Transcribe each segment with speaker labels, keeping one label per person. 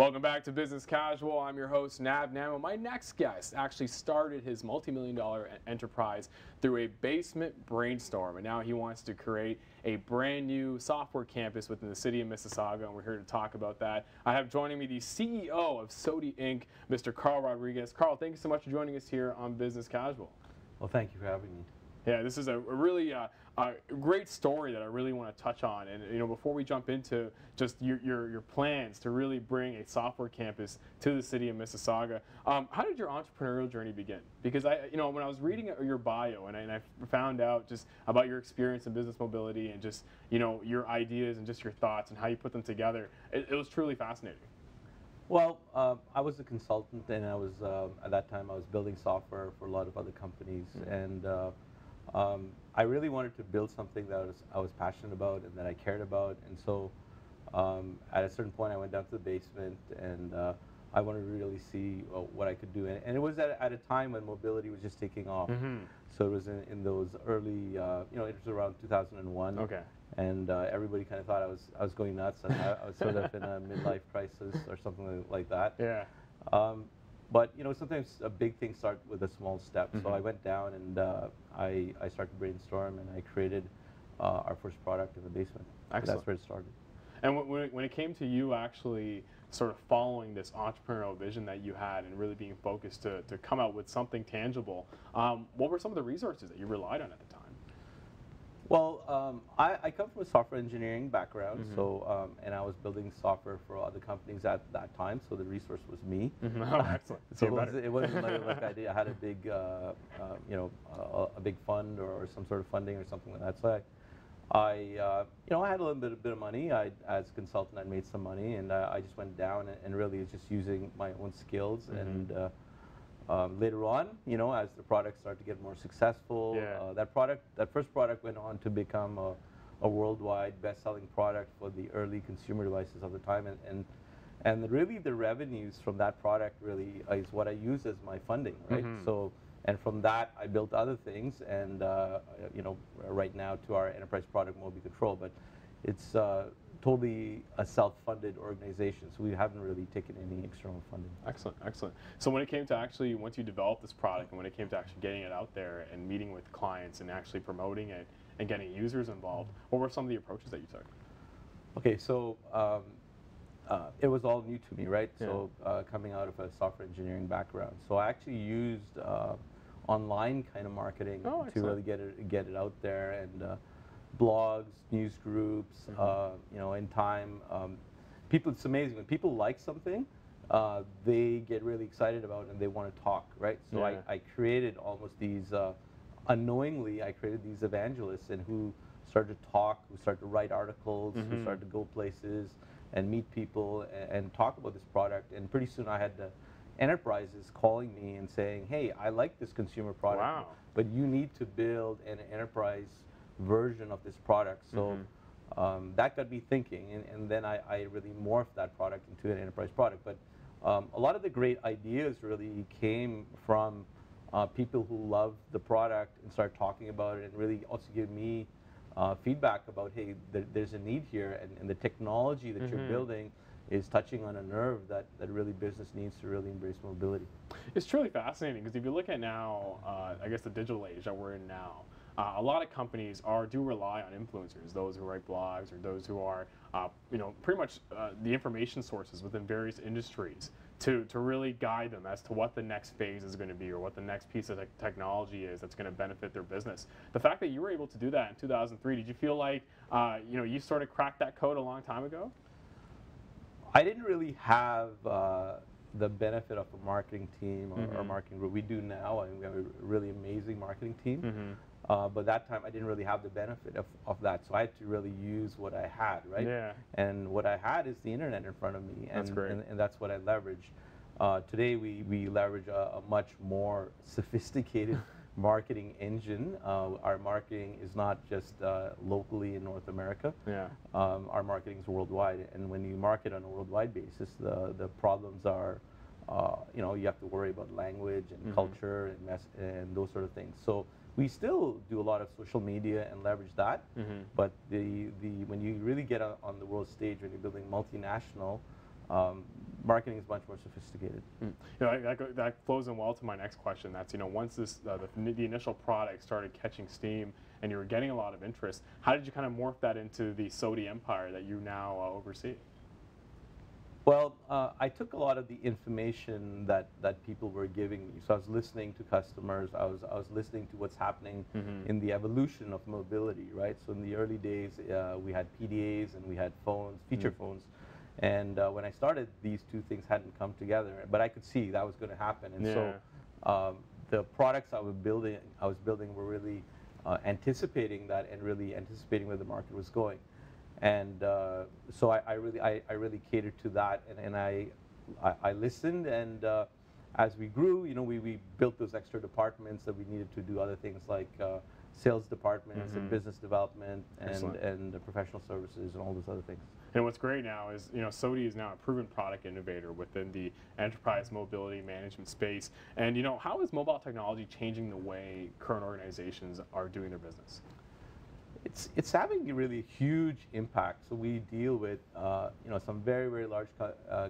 Speaker 1: Welcome back to Business Casual. I'm your host, Nav Nanwa. My next guest actually started his multi-million-dollar enterprise through a basement brainstorm, and now he wants to create a brand new software campus within the city of Mississauga, and we're here to talk about that. I have joining me the CEO of SOTI Inc., Mr. Carl Rodrigues. Carl, thank you so much for joining us here on Business Casual.
Speaker 2: Well, thank you for having me.
Speaker 1: Yeah, this is a really great story that I really want to touch on. And before we jump into just your plans to really bring a software campus to the city of Mississauga, how did your entrepreneurial journey begin? Because when I was reading your bio and I found out just about your experience in business mobility and just your ideas and just your thoughts and how you put them together, it was truly fascinating.
Speaker 2: Well, I was a consultant, and I was at that time I was building software for a lot of other companies, and I really wanted to build something that I was passionate about and that I cared about. And so at a certain point I went down to the basement, and I wanted to really see what I could do. And it was at a time when mobility was just taking off. So it was in those early, it was around 2001.
Speaker 1: Okay.
Speaker 2: And everybody kind of thought I was going nuts, and I was sort of in a midlife crisis or something like that.
Speaker 1: Yeah.
Speaker 2: But sometimes a big thing starts with a small step. So I went down and I started to brainstorm, and I created our first product in the basement.
Speaker 1: Excellent.
Speaker 2: So that's where it started.
Speaker 1: And when it came to you actually sort of following this entrepreneurial vision that you had and really being focused to come out with something tangible, what were some of the resources that you relied on at the time?
Speaker 2: Well, I come from a software engineering background, so and I was building software for other companies at that time, so the resource was me.
Speaker 1: Oh, excellent.
Speaker 2: So it wasn't like I had a big, a big fund or some sort of funding or something like that. So I had a little bit of money. As a consultant, I made some money, and I just went down and really was just using my own skills. And later on, as the product started to get more successful, that first product went on to become a worldwide best-selling product for the early consumer devices of the time, and really the revenues from that product really is what I use as my funding, right? So, and from that I built other things, and right now to our enterprise product, Mobi Control, but it's totally a self-funded organization, so we haven't really taken any external funding.
Speaker 1: Excellent, excellent. So when it came to actually, once you developed this product and when it came to actually getting it out there and meeting with clients and actually promoting it and getting users involved, what were some of the approaches that you took?
Speaker 2: Okay, so it was all new to me, right? Yeah. So coming out of a software engineering background, so I actually used online kind of marketing to really get it out there, and blogs, news groups, in time. It's amazing. When people like something, they get really excited about it and they want to talk, right? So I created almost these, unknowingly, I created these evangelists and who started to talk, who started to write articles, who started to go places and meet people and talk about this product. And pretty soon I had the enterprises calling me and saying, hey, I like this consumer product, but you need to build an enterprise version of this product. So that got me thinking, and then I really morphed that product into an enterprise product. But a lot of the great ideas really came from people who loved the product and started talking about it, and really also give me feedback about, hey, there's a need here, and the technology that you're building is touching on a nerve that really business needs to really embrace mobility. It's
Speaker 1: truly fascinating, because if you look at now, I guess the digital age that we're in now, a lot of companies do rely on influencers, those who write blogs or those who are, pretty much the information sources within various industries to really guide them as to what the next phase is going to be or what the next piece of technology is that's going to benefit their business. The fact that you were able to do that in 2003, did you feel like, you sort of cracked that code a long time ago?
Speaker 2: I didn't really have the benefit of a marketing team or marketing group. We do now, and we have a really amazing marketing team. But that time I didn't really have the benefit of that, so I had to really use what I had, right? Yeah. And what I had is the internet in front of me, and that's great. And that's what I leverage. Today we leverage a much more sophisticated marketing engine. Our marketing is not just locally in North America. Yeah. Our marketing is worldwide, and when you market on a worldwide basis, the problems are, you have to worry about language and culture and those sort of things. So we still do a lot of social media and leverage that, but when you really get on the world stage, when you're building multinational marketing is much more sophisticated.
Speaker 1: You know, that flows in well to my next question. That's, you know, once this the initial product started catching steam and you were getting a lot of interest, how did you kind of morph that into the SOTI empire that you now oversee?
Speaker 2: Well, I took a lot of the information that people were giving me. So I was listening to customers. I was listening to what's happening in the evolution of mobility, right? So in the early days, we had PDAs and we had phones, feature phones. And when I started, these two things hadn't come together. But I could see that was going to happen. And so the products I was building were really anticipating that and really anticipating where the market was going. And so I really catered to that, and I listened, and as we grew, you know, we built those extra departments that we needed to do other things like sales departments and business development and professional services and all those other things.
Speaker 1: And what's great now is, you know, SOTI is now a proven product innovator within the enterprise mobility management space. And, you know, how is mobile technology changing the way current organizations are doing their business?
Speaker 2: It's having a really huge impact. So we deal with you know, some very large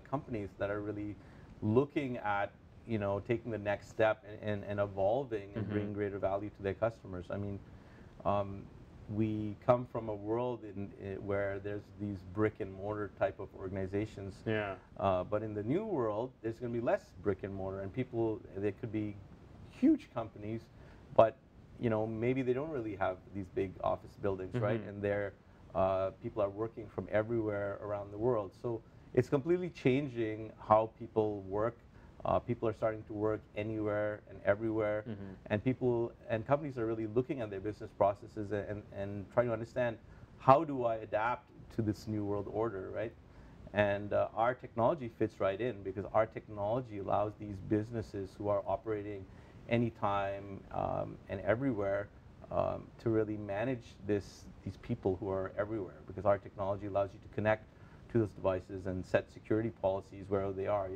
Speaker 2: companies that are really looking at, you know, taking the next step and evolving and bringing greater value to their customers. I mean, we come from a world where there's these brick and mortar type of organizations. But in the new world, there's going to be less brick and mortar, and they could be huge companies, but you know, maybe they don't really have these big office buildings, right? And people are working from everywhere around the world. So it's completely changing how people work. People are starting to work anywhere and everywhere, and companies are really looking at their business processes and trying to understand, how do I adapt to this new world order, right? And our technology fits right in, because our technology allows these businesses who are operating anytime and everywhere to really manage these people who are everywhere, because our technology allows you to connect to those devices and set security policies wherever they are.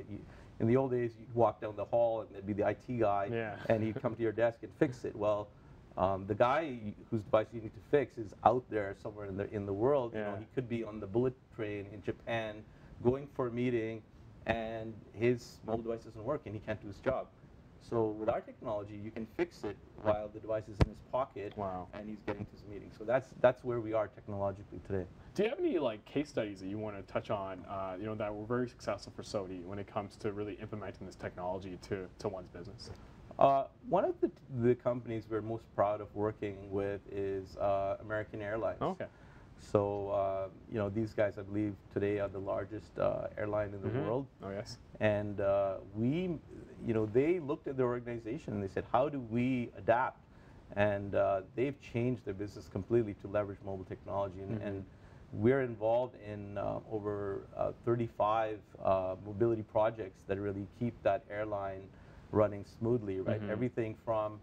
Speaker 2: In the old days, you'd walk down the hall and there'd be the IT guy, and he'd come to your desk and fix it. Well, the guy whose device you need to fix is out there somewhere in the world. You know, he could be on the bullet train in Japan, going for a meeting, and his mobile device doesn't work and he can't do his job. So with our technology, you can fix it while the device is in his pocket, and he's getting to his meeting. So that's where we are technologically today. Do
Speaker 1: you have any case studies that you want to touch on, you know, that were very successful for SOTI when it comes to really implementing this technology to one's business?
Speaker 2: One of the companies we're most proud of working with is American Airlines.
Speaker 1: Okay.
Speaker 2: So, you know, these guys, I believe, today are the largest airline in the world.
Speaker 1: Oh, yes.
Speaker 2: And you know, they looked at their organization and they said, how do we adapt? And they've changed their business completely to leverage mobile technology. And we're involved in over 35 mobility projects that really keep that airline running smoothly, right? Everything from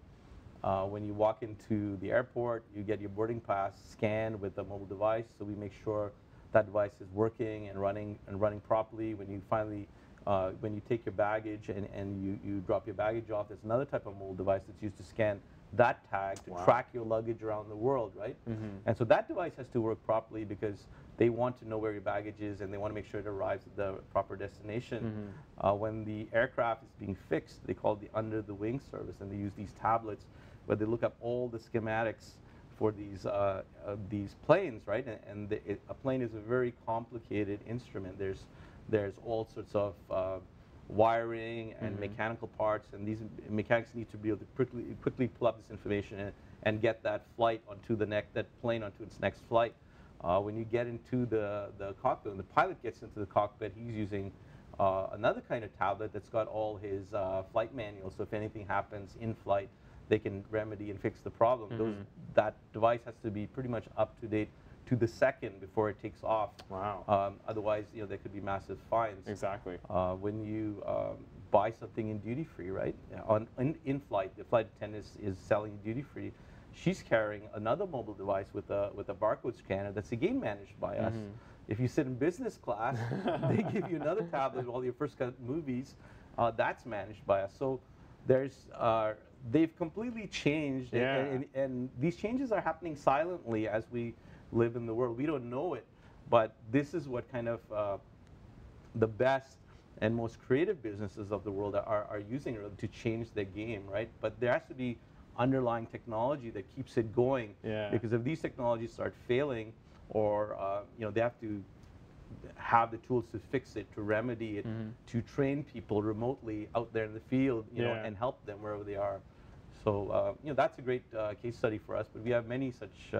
Speaker 2: when you walk into the airport, you get your boarding pass scanned with a mobile device, so we make sure that device is working and running properly. When you finally, when you take your baggage and you drop your baggage off, there's another type of mobile device that's used to scan that tag to track your luggage around the world, right? And so that device has to work properly, because they want to know where your baggage is and they want to make sure it arrives at the proper destination. When the aircraft is being fixed, they call it the under the wing service, and they use these tablets where they look up all the schematics for these planes, right? And a plane is a very complicated instrument. There's all sorts of wiring and mechanical parts, and these mechanics need to be able to quickly pull up this information and get that flight onto that plane onto its next flight. When you get into the cockpit, when the pilot gets into the cockpit, he's using another kind of tablet that's got all his flight manuals, so if anything happens in flight, they can remedy and fix the problem. That device has to be pretty much up to date to the second before it takes off.
Speaker 1: Wow.
Speaker 2: Otherwise, you know, there could be massive fines.
Speaker 1: Exactly.
Speaker 2: When you buy something in duty free, right? In flight, the flight attendant is selling duty free. She's carrying another mobile device with a barcode scanner that's again managed by us. If you sit in business class, they give you another tablet with all your first cut movies. That's managed by us. So they've completely changed, and these changes are happening silently as we live in the world. We don't know it, but this is what kind of the best and most creative businesses of the world are using it to change their game, right? But there has to be underlying technology that keeps it going.
Speaker 1: Yeah.
Speaker 2: Because if these technologies start failing, or they have to have the tools to fix it, to remedy it, to train people remotely out there in the field, and help them wherever they are. So that's a great case study for us. But we have many such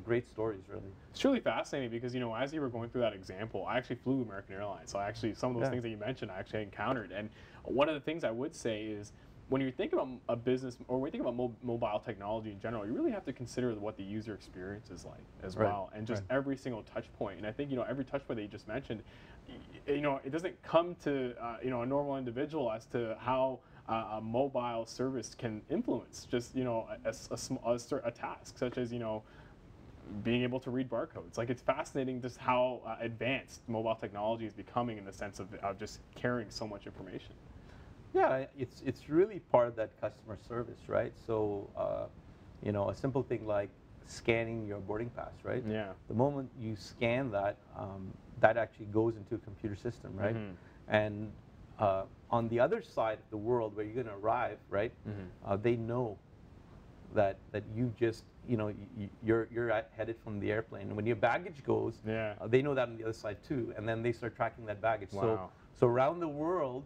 Speaker 2: great stories, really.
Speaker 1: It's truly fascinating because, as you were going through that example, I actually flew American Airlines. So actually, some of those things that you mentioned, I actually encountered. And one of the things I would say is, when you're thinking about a business, or when you think about mobile technology in general, you really have to consider what the user experience is like as well, and just every single touch point. And I think, every touch point that you just mentioned, it doesn't come to, a normal individual as to how a mobile service can influence just, a task such as, being able to read barcodes. Like, it's fascinating just how advanced mobile technology is becoming in the sense of just carrying so much information.
Speaker 2: Yeah, it's really part of that customer service, right? So, a simple thing like scanning your boarding pass, right?
Speaker 1: Yeah.
Speaker 2: The moment you scan that, that actually goes into a computer system, right? And on the other side of the world where you're going to arrive, right? They know that you just, you're headed from the airplane. And when your baggage goes, they know that on the other side too, and then they start tracking that baggage.
Speaker 1: Wow.
Speaker 2: So around the world,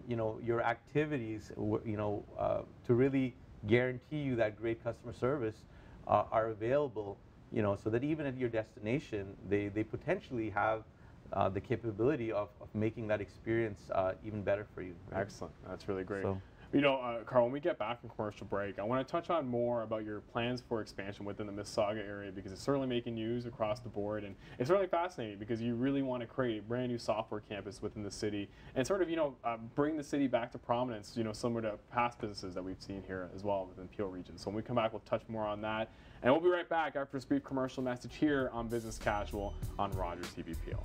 Speaker 2: your activities, to really guarantee you that great customer service are available, so that even at your destination, they potentially have the capability of making that experience even better for you. Right?
Speaker 1: Excellent. That's really great.
Speaker 2: So,
Speaker 1: Carl, when we get back from commercial break, I want to touch on more about your plans for expansion within the Mississauga area, because it's certainly making news across the board, and it's really fascinating because you really want to create a brand new software campus within the city and sort of, bring the city back to prominence, similar to past businesses that we've seen here as well within the Peel region. So when we come back, we'll touch more on that, and we'll be right back after this brief commercial message here on Business Casual on Rogers TV Peel.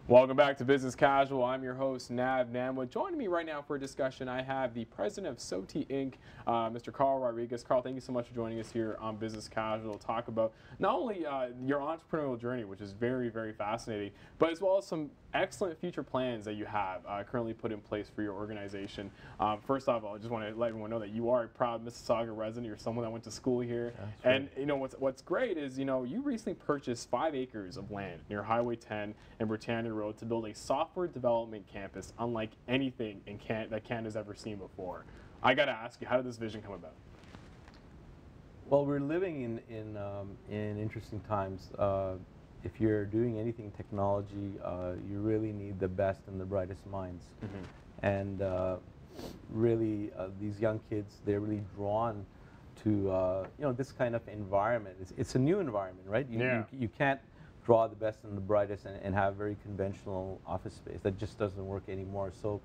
Speaker 1: Welcome back to Business Casual. I'm your host, Nav Nanwa. Joining me right now for a discussion, I have the president of SOTI Inc., Mr. Carl Rodrigues. Carl, thank you so much for joining us here on Business Casual to talk about not only your entrepreneurial journey, which is very, very fascinating, but as well as some excellent future plans that you have currently put in place for your organization. First off, I just want to let everyone know that you are a proud Mississauga resident. You're someone that went to school here. And what's great is, you recently purchased 5 acres of land near Highway 10 and Britannia Road to build a software development campus unlike anything that Canada's ever seen before. I got to ask you, how did this vision come about?
Speaker 2: Well, we're living in interesting times. If you're doing anything technology, you really need the best and the brightest minds. And really, these young kids, they're really drawn to this kind of environment. It's a new environment, right? You can't draw the best and the brightest and have very conventional office space. That just doesn't work anymore. So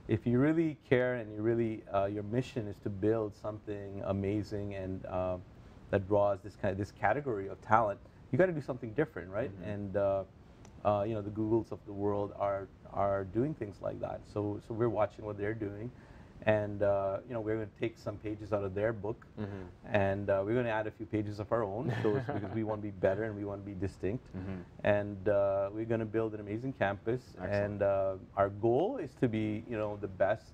Speaker 2: if you really care and you really, your mission is to build something amazing and that draws this category of talent, you got to do something different, right? And the Googles of the world are doing things like that. So we're watching what they're doing, and we're going to take some pages out of their book, and we're going to add a few pages of our own, because we want to be better and we want to be distinct, and we're going to build an amazing campus. Excellent. And our goal is to be the best,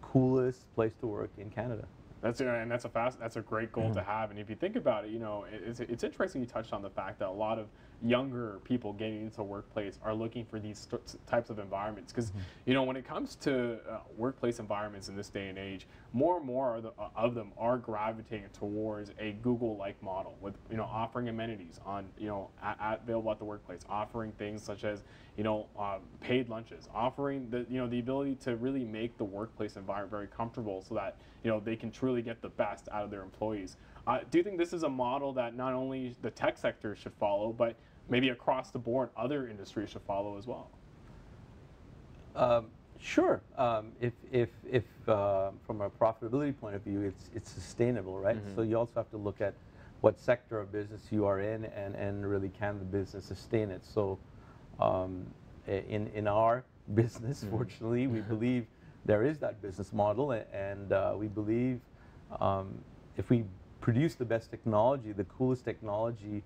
Speaker 2: coolest place to work in Canada.
Speaker 1: That's a great goal to have. And if you think about it, you know, it's interesting you touched on the fact that a lot of younger people getting into the workplace are looking for these types of environments because you know when it comes to workplace environments in this day and age, more and more of them are gravitating towards a Google-like model with offering amenities on available at the workplace, offering things such as paid lunches, offering the ability to really make the workplace environment very comfortable so that they can truly get the best out of their employees. Do you think this is a model that not only the tech sector should follow, but maybe across the board other industries should follow as well?
Speaker 2: Sure. If from a profitability point of view, it's sustainable, right? So you also have to look at what sector of business you are in, and really can the business sustain it. So in our business, fortunately, we believe there is that business model, and we believe if we produce the best technology, the coolest technology,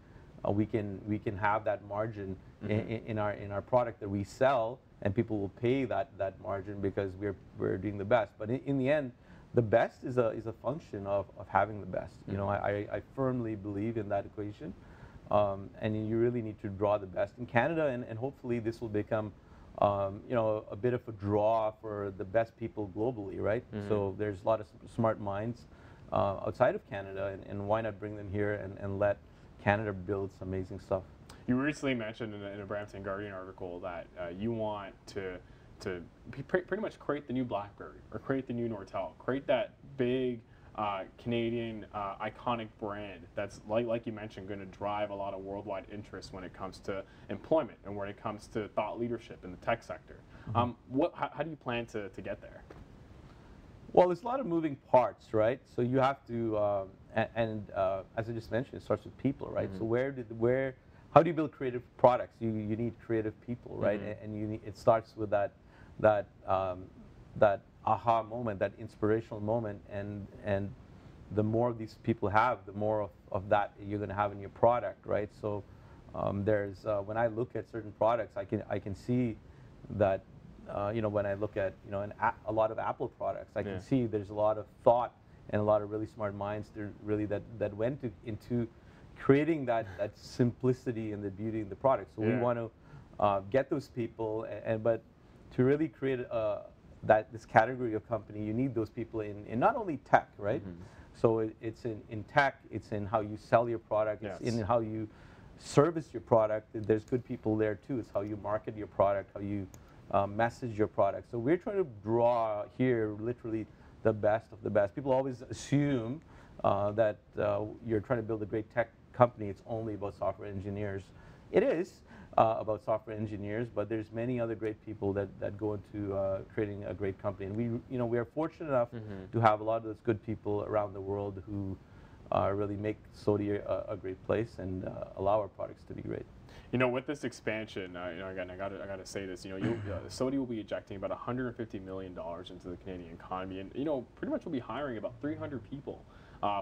Speaker 2: we can have that margin in our product that we sell, and people will pay that margin because we're doing the best. But in the end, the best is a function of having the best. I firmly believe in that equation, and you really need to draw the best in Canada, and hopefully this will become a bit of a draw for the best people globally, right? So there's a lot of smart minds outside of Canada, and why not bring them here and let Canada build some amazing stuff.
Speaker 1: You recently mentioned in a Brampton Guardian article that you want to pretty much create the new BlackBerry or create the new Nortel, create that big Canadian iconic brand that's like you mentioned going to drive a lot of worldwide interest when it comes to employment and when it comes to thought leadership in the tech sector. How do you plan to get there?
Speaker 2: Well, there's a lot of moving parts, right? So you have to, as I just mentioned, it starts with people, right? So how do you build creative products? You need creative people, right? And it starts with that aha moment, that inspirational moment, and the more of these people have, the more of that you're going to have in your product, right? So there's when I look at certain products, I can see that when I look at a lot of Apple products, I can see there's a lot of thought and a lot of really smart minds that went into creating that simplicity and the beauty in the product. So we want to get those people, but to really create this category of company, you need those people in not only tech, right? So it's in tech, it's in how you sell your product, it's in how you service your product. There's good people there too. It's how you market your product, how you message your product. So we're trying to draw here literally the best of the best. People always assume that you're trying to build a great tech company. It's only about software engineers. It is about software engineers, but there's many other great people that go into creating a great company. And we are fortunate enough to have a lot of those good people around the world who really make SOTI a great place and allow our products to be great.
Speaker 1: With this expansion, again, I got to say this. SOTI will be injecting about $150 million into the Canadian economy, and pretty much will be hiring about 300 people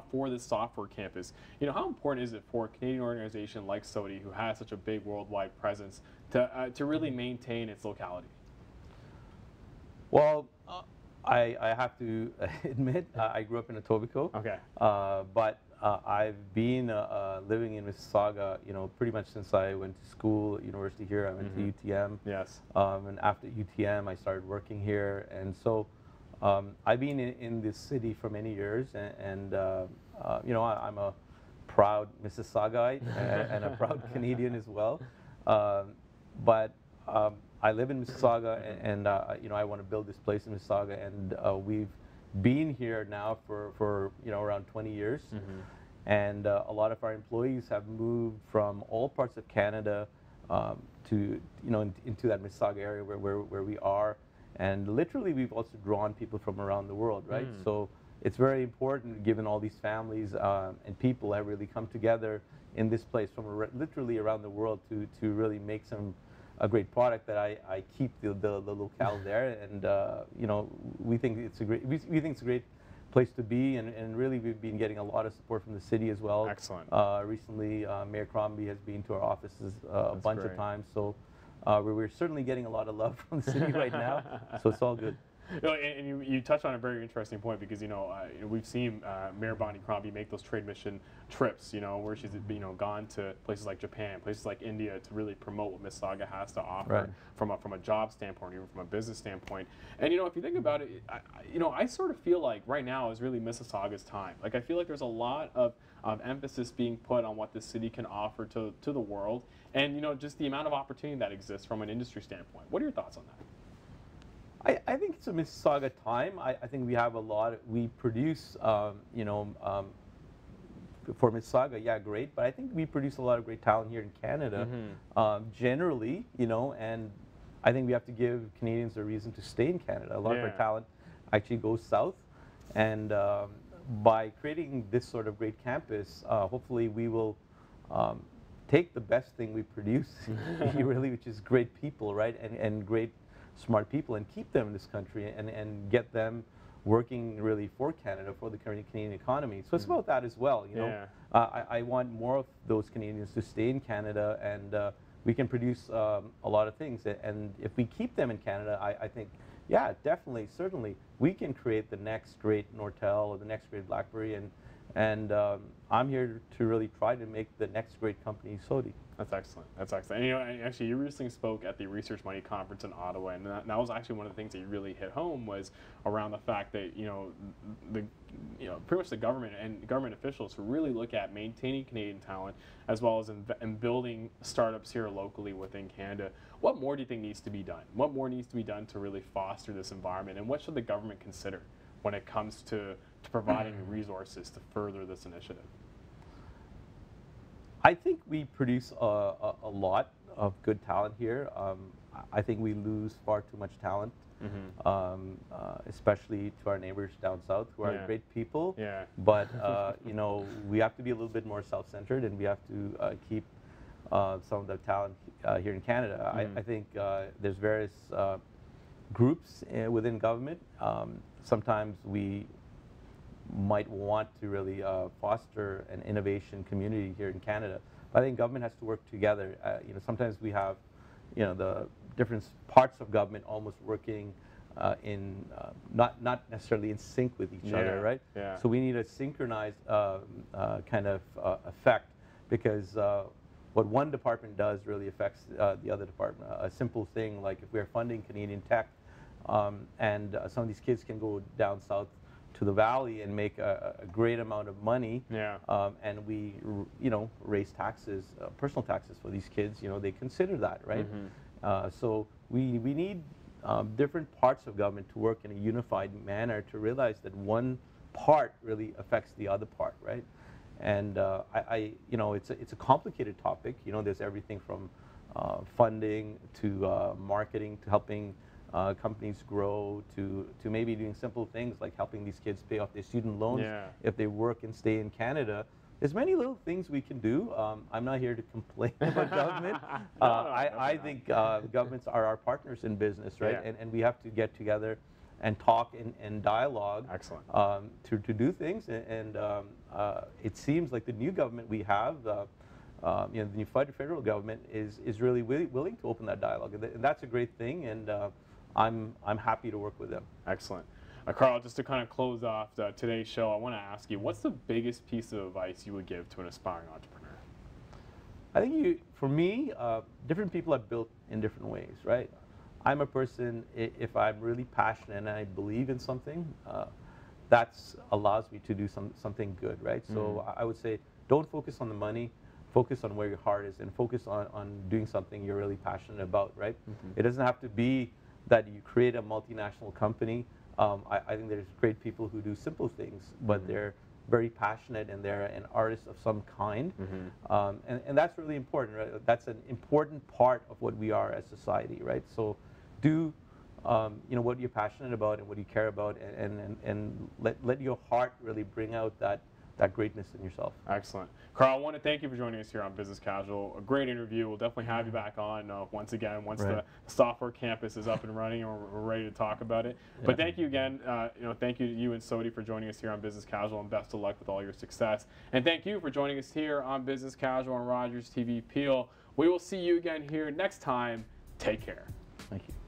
Speaker 1: for this software campus. How important is it for a Canadian organization like SOTI, who has such a big worldwide presence, to really maintain its locality?
Speaker 2: Well, I have to admit, I grew up in Etobicoke.
Speaker 1: Okay.
Speaker 2: But I've been living in Mississauga, pretty much since I went to school, university here. I went to UTM.
Speaker 1: Yes.
Speaker 2: And after UTM, I started working here, and so I've been in this city for many years, and I'm a proud Mississaugaite and a proud Canadian as well. But I live in Mississauga, and I want to build this place in Mississauga, and we've been here now for around 20 years, and a lot of our employees have moved from all parts of Canada to into that Mississauga area where we are, and literally we've also drawn people from around the world, right? So it's very important, given all these families and people have really come together in this place from literally around the world to really make a great product that I keep the locale there, and we think it's a great place to be, and really we've been getting a lot of support from the city as well.
Speaker 1: Excellent.
Speaker 2: Recently, Mayor Crombie has been to our offices a bunch of times, so we're certainly getting a lot of love from the city right now, so it's all good.
Speaker 1: And you touched on a very interesting point because we've seen Mayor Bonnie Crombie make those trade mission trips, where she's gone to places like Japan, places like India to really promote what Mississauga has to offer from a job standpoint, even from a business standpoint. And if you think about it, I sort of feel like right now is really Mississauga's time. Like I feel like there's a lot of emphasis being put on what this city can offer to the world, and just the amount of opportunity that exists from an industry standpoint. What are your thoughts on that?
Speaker 2: I think it's a Mississauga time. I think we have a lot. We produce, for Mississauga, yeah, great. But I think we produce a lot of great talent here in Canada, generally, and I think we have to give Canadians a reason to stay in Canada. A lot of our talent actually goes south, and by creating this sort of great campus, hopefully we will take the best thing we produce, really, which is great people, right, and great smart people, and keep them in this country and get them working really for Canada, for the Canadian economy. So it's about that as well, I want more of those Canadians to stay in Canada, and we can produce a lot of things. And if we keep them in Canada, I think, yeah, definitely, certainly, we can create the next great Nortel or the next great BlackBerry, and I'm here to really try to make the next great company SOTI.
Speaker 1: That's excellent. That's excellent. And actually, you recently spoke at the Research Money Conference in Ottawa, and that was actually one of the things that you really hit home was around the fact that pretty much the government and government officials who really look at maintaining Canadian talent as well as in building startups here locally within Canada. What more do you think needs to be done? What more needs to be done to really foster this environment, and what should the government consider when it comes to providing resources to further this initiative?
Speaker 2: I think we produce a lot of good talent here. I think we lose far too much talent, especially to our neighbors down south, who are great people. But we have to be a little bit more self-centered, and we have to keep some of the talent here in Canada. I think there's various groups within government. Sometimes we might want to really foster an innovation community here in Canada. But I think government has to work together. Sometimes we have, the different parts of government almost working in not necessarily in sync with each other, right? So we need a synchronized kind of effect, because what one department does really affects the other department. A simple thing like if we're funding Canadian tech, and some of these kids can go down south to the valley and make a great amount of money, and we raise taxes, personal taxes for these kids, they consider that, right? So we need different parts of government to work in a unified manner to realize that one part really affects the other part, right? And it's a complicated topic. There's everything from funding to marketing to helping companies grow to maybe doing simple things like helping these kids pay off their student loans if they work and stay in Canada. There's many little things we can do. I'm not here to complain about government. I think governments are our partners in business, right? And we have to get together and talk and dialogue to do things. And it seems like the new government we have, the new federal government is really willing to open that dialogue. And that's a great thing. And I'm happy to work with them.
Speaker 1: Excellent. Carl, just to kind of close off today's show, I want to ask you, what's the biggest piece of advice you would give to an aspiring entrepreneur?
Speaker 2: I think for me, different people are built in different ways, right? I'm a person, if I'm really passionate and I believe in something, that allows me to do something good, right? So I would say, don't focus on the money, focus on where your heart is, and focus on doing something you're really passionate about, right? It doesn't have to be that you create a multinational company. I think there's great people who do simple things, but they're very passionate and they're an artist of some kind. And that's really important, right? That's an important part of what we are as society, right? So do what you're passionate about and what you care about, and let your heart really bring out that greatness in yourself.
Speaker 1: Excellent. Carl, I want to thank you for joining us here on Business Casual. A great interview. We'll definitely have you back on once again, once the software campus is up and running and we're ready to talk about it. But thank you again. Thank you to you and SOTI for joining us here on Business Casual, and best of luck with all your success. And thank you for joining us here on Business Casual on Rogers TV Peel. We will see you again here next time. Take care.
Speaker 2: Thank you.